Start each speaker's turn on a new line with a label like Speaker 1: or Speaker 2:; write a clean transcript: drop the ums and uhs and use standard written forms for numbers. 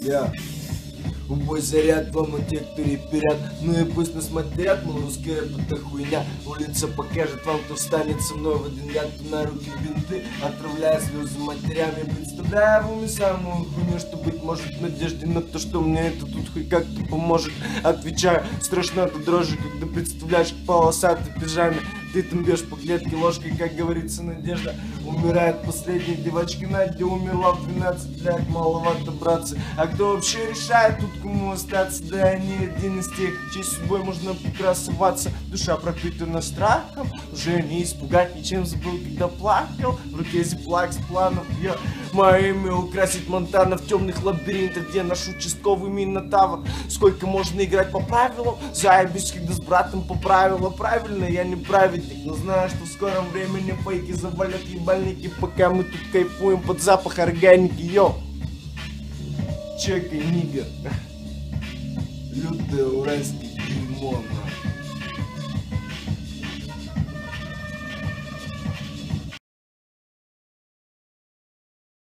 Speaker 1: Я. Убой заряд вам те, кто реперят. Ну и пусть нас матерят, мол, русский рэп это хуйня. Улица покажет вам, кто встанет со мной в один ряд, на руки бинты, отправляя слезы матерям. Я представляю в уме самую хуйню, что быть может в надежде на то, что мне это тут хоть как-то поможет. Отвечаю, страшно до дрожи, когда представляешь к полосатой пижаме. Ты там бьешь по клетке ложкой, как говорится, надежда. Умирает последняя девочка Надя, умерла в 12, блядь, маловато, братцы. А кто вообще решает тут, кому остаться? Да я не один из тех, чьей судьбой можно покрасоваться. Душа пропитана страхом, уже не испугать ничем, забыл, когда плакал. В руке зиплак с планов, я мое имя украсить Монтана в темных лабиринтах, где наш участковый Минотавр. Сколько можно играть по правилам? Заебись, когда с братом по правилам. Правильно, я не праведник, но знаю, что в скором времени фейки завалят ебальники, пока мы тут кайфуем под запах органики. Йо! Чекай, нигер. Лютый уральский дерьмо,